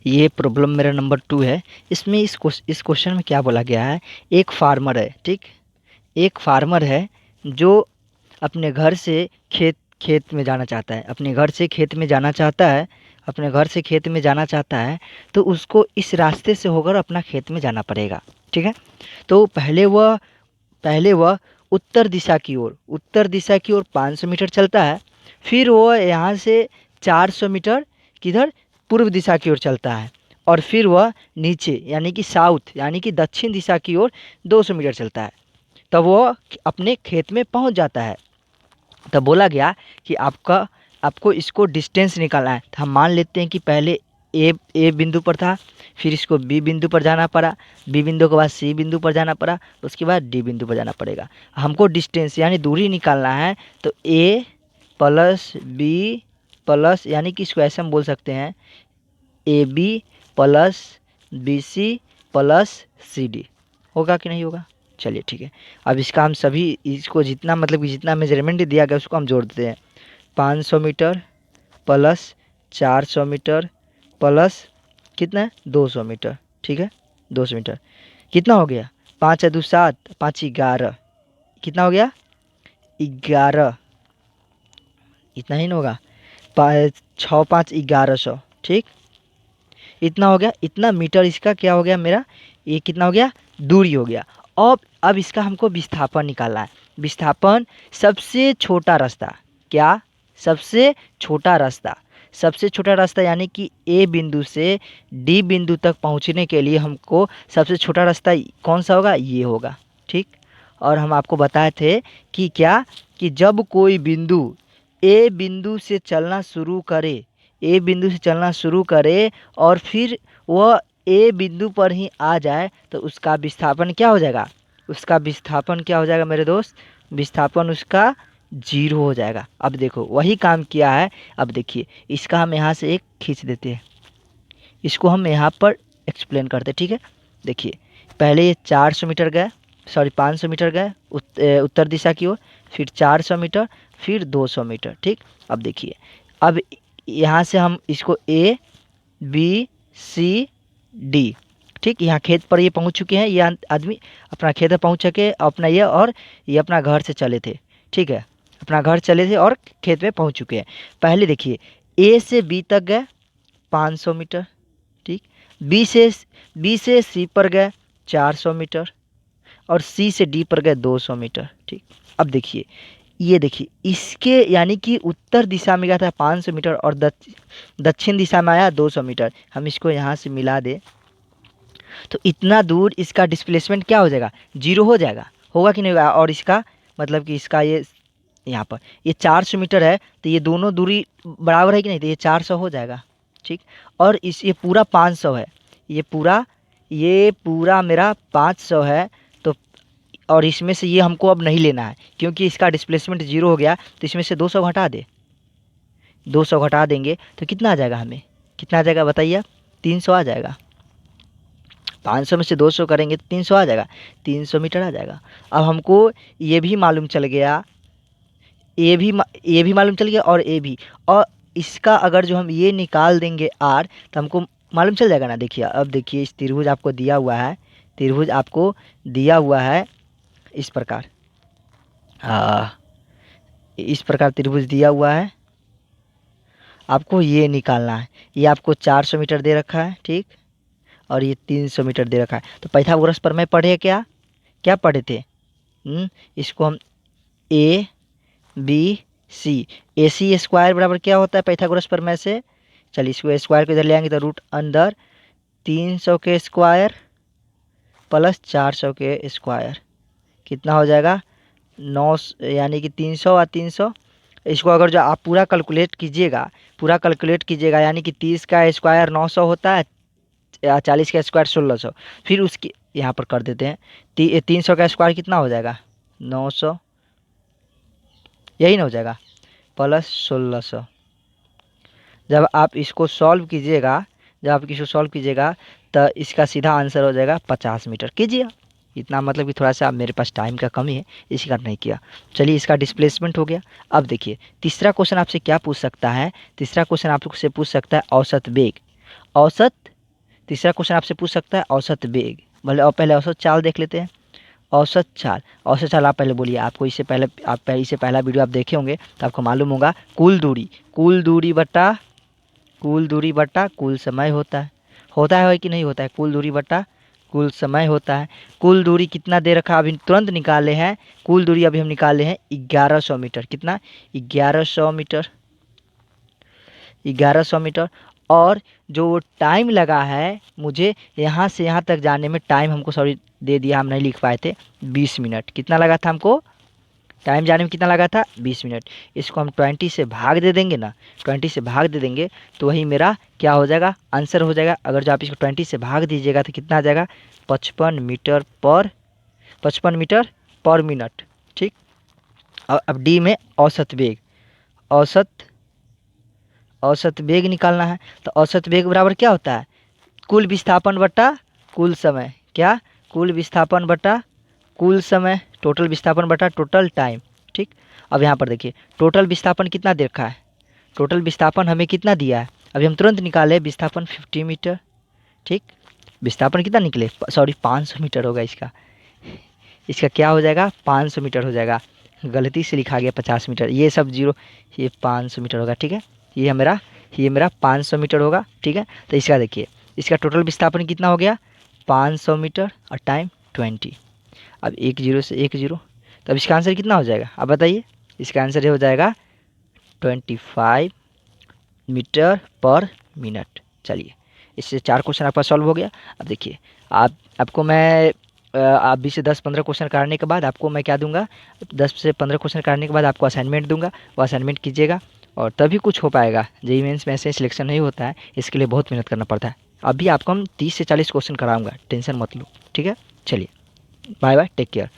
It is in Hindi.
ये प्रॉब्लम मेरा नंबर 2 है। इसमें इस क्वेश्चन में क्या बोला गया है, एक फार्मर है, ठीक, एक फार्मर है जो अपने घर से खेत खेत में जाना चाहता है, अपने घर से खेत में जाना चाहता है, अपने घर से खेत में जाना चाहता है, तो उसको इस रास्ते से होकर अपना खेत में जाना पड़ेगा, ठीक है। तो पहले वह उत्तर दिशा की ओर 500 मीटर चलता है, फिर वो यहाँ से 400 मीटर किधर, पूर्व दिशा की ओर चलता है, और फिर वह नीचे यानी कि साउथ यानी कि दक्षिण दिशा की ओर 200 मीटर चलता है, तब वो अपने खेत में पहुंच जाता है। तब बोला गया कि आपको इसको डिस्टेंस निकालना है। तो हम मान लेते हैं कि पहले ए बिंदु पर था, फिर इसको बी बिंदु पर जाना पड़ा, बी बिंदु के बाद सी बिंदु पर जाना पड़ा, उसके बाद डी बिंदु पर जाना पड़ेगा। हमको डिस्टेंस यानी दूरी निकालना है, तो ए प्लस बी प्लस यानी कि इसको ऐसे हम बोल सकते हैं A B plus B C plus C D. होगा कि नहीं होगा? चलिए ठीक है। अब इसका हम सभी इसको जितना मतलब कि जितना मेजरमेंट दिया गया उसको हम जोड़ देते हैं। 500 मीटर प्लस 400 मीटर प्लस कितना है 200 मीटर, ठीक है 200 मीटर कितना हो गया, 5 2 7 5 11, कितना हो गया 11, इतना ही ना होगा, 6 5 1100, ठीक, इतना हो गया, इतना मीटर इसका क्या हो गया मेरा, ये कितना हो गया दूरी हो गया। अब इसका हमको विस्थापन निकालना है। विस्थापन सबसे छोटा रास्ता, क्या, सबसे छोटा रास्ता यानी कि ए बिंदु से डी बिंदु तक पहुंचने के लिए हमको सबसे छोटा रास्ता कौन सा होगा, ये होगा, ठीक। और हम आपको बताए थे कि क्या, कि जब कोई बिंदु ए बिंदु से चलना शुरू करे और फिर वह ए बिंदु पर ही आ जाए, तो उसका विस्थापन क्या हो जाएगा, मेरे दोस्त, विस्थापन उसका 0 हो जाएगा। अब देखो वही काम किया है। अब देखिए इसका हम यहाँ से एक खींच देते हैं, इसको हम यहाँ पर एक्सप्लेन करते हैं, ठीक है। देखिए पहले ये 400 मीटर गए, सॉरी 500 मीटर गए उत्तर दिशा की ओर, फिर 400 मीटर, फिर 200 मीटर, ठीक। अब देखिए अब यहाँ से हम इसको ए बी सी डी, ठीक, यहाँ खेत पर ये पहुँच चुके हैं, ये आदमी अपना खेत पर पहुँच सके अपना ये, और ये अपना घर से चले थे, ठीक है, अपना घर चले थे और खेत में पहुँच चुके हैं। पहले देखिए ए से बी तक गए 500 मीटर, ठीक, बी से सी पर गए 400 मीटर, और सी से डी पर गए 200 मीटर, ठीक। अब देखिए ये देखिए इसके यानी कि उत्तर दिशा में गया था 500 मीटर और दक्षिण दिशा में आया 200 मीटर। हम इसको यहाँ से मिला दे तो इतना दूर इसका डिस्प्लेसमेंट क्या हो जाएगा, 0 हो जाएगा, होगा कि नहीं होगा। और इसका मतलब कि इसका ये यहाँ पर ये 400 मीटर है, तो ये दोनों दूरी बराबर है कि नहीं, तो ये 400 हो जाएगा, ठीक। और ये पूरा 500 है, ये पूरा मेरा 500 है, तो और इसमें से ये हमको अब नहीं लेना है क्योंकि इसका डिस्प्लेसमेंट 0 हो गया, तो इसमें से 200 घटा दे, 200 घटा देंगे तो कितना आ जाएगा, हमें कितना आ जाएगा बताइए आप, 300 आ जाएगा। 500 में से 200 करेंगे तो 300 आ जाएगा, 300 मीटर आ जाएगा। अब हमको ये भी मालूम चल गया, ये भी मालूम चल गया और ये भी, और इसका अगर जो हम ये निकाल देंगे आर, तो हमको मालूम चल जाएगा ना। देखिए अब देखिए इस त्रिभुज आपको दिया हुआ है, इस प्रकार त्रिभुज दिया हुआ है, आपको ये निकालना है। ये आपको 400 मीटर दे रखा है, ठीक, और ये 300 मीटर दे रखा है। तो पाइथागोरस पर मैं पढ़े क्या पढ़े थे, इसको हम A B C, A C square बराबर क्या होता है पाइथागोरस पर में से, चलिए इसको स्क्वायर को इधर ले आएंगे तो रूट अंदर 300 के स्क्वायर प्लस 400 के स्क्वायर, कितना हो जाएगा 9, यानी कि 300 और 300। इसको अगर जो आप पूरा कैलकुलेट कीजिएगा यानी कि 30 का स्क्वायर 900 होता है, 40 का स्क्वायर 1600, फिर उसके यहाँ पर कर देते हैं 300 का स्क्वायर कितना हो जाएगा 900, यही ना हो जाएगा, प्लस 1600। जब आप इसको सॉल्व कीजिएगा तो इसका सीधा आंसर हो जाएगा 50 मीटर। कीजिए, इतना मतलब कि थोड़ा सा मेरे पास टाइम का कमी है इसी कारण नहीं किया। चलिए इसका डिस्प्लेसमेंट हो गया। अब देखिए तीसरा क्वेश्चन आपसे क्या पूछ सकता है, तीसरा क्वेश्चन आपसे पूछ सकता है औसत वेग। औसत तीसरा क्वेश्चन आपसे पूछ सकता है औसत वेग। भले और पहले औसत चाल देख लेते हैं। औसत चाल, औसत चाल आप पहले बोलिए। आपको इससे पहला वीडियो आप देखे होंगे तो आपको मालूम होगा कुल दूरी, कुल दूरी बटा कुल समय होता है कि नहीं होता है? कुल दूरी बटा कुल समय होता है। कुल दूरी कितना दे रखा अभी तुरंत निकाले हैं। कुल दूरी अभी हम निकाले हैं 1100 मीटर। कितना? 1100 मीटर, 1100 मीटर। और जो टाइम लगा है मुझे यहाँ से यहाँ तक जाने में, टाइम हमको सॉरी दे दिया, हम नहीं लिख पाए थे, 20 मिनट। कितना लगा था हमको टाइम जाने में? कितना लगा था? 20 मिनट। इसको हम 20 से भाग दे देंगे ना, 20 से भाग दे देंगे तो वही मेरा क्या हो जाएगा? आंसर हो जाएगा। अगर जो आप इसको 20 से भाग दीजिएगा तो कितना आ जाएगा? 55 मीटर पर मिनट। ठीक। और अब डी में औसत वेग, औसत वेग निकालना है। तो औसत वेग बराबर क्या होता है? कुल विस्थापन बटा कुल समय। क्या? कुल विस्थापन बटा कुल समय, टोटल विस्थापन बटा टोटल टाइम। ठीक। अब यहाँ पर देखिए टोटल विस्थापन कितना दे रखा है, टोटल विस्थापन हमें कितना दिया है, अभी हम तुरंत निकाले विस्थापन 50 मीटर। ठीक। विस्थापन कितना निकले? सॉरी 500 मीटर होगा इसका। इसका क्या हो जाएगा? 500 मीटर हो जाएगा। गलती से लिखा गया 50 मीटर, ये सब जीरो, ये 500 मीटर होगा। ठीक है, ये मेरा 500 मीटर होगा। ठीक है, तो इसका देखिए इसका टोटल विस्थापन कितना हो गया? 500 मीटर और टाइम 20। अब एक जीरो से एक जीरो, तो अब इसका आंसर कितना हो जाएगा आप बताइए? इसका आंसर ये हो जाएगा 25 मीटर पर मिनट। चलिए, इससे 4 क्वेश्चन आपका सॉल्व हो गया। अब देखिए आपको मैं आप 20 से 10-15 क्वेश्चन करने के बाद आपको मैं क्या दूंगा, 10 से 15 क्वेश्चन करने के बाद आपको असाइनमेंट दूंगा। वो असाइनमेंट कीजिएगा और तभी कुछ हो पाएगा। जेईई मेंस में ऐसे सिलेक्शन नहीं होता है, इसके लिए बहुत मेहनत करना पड़ता है। अभी आपको हम 30 से 40 क्वेश्चन कराऊंगा, टेंशन मत लो। ठीक है, चलिए बाय बाय, टेक केयर।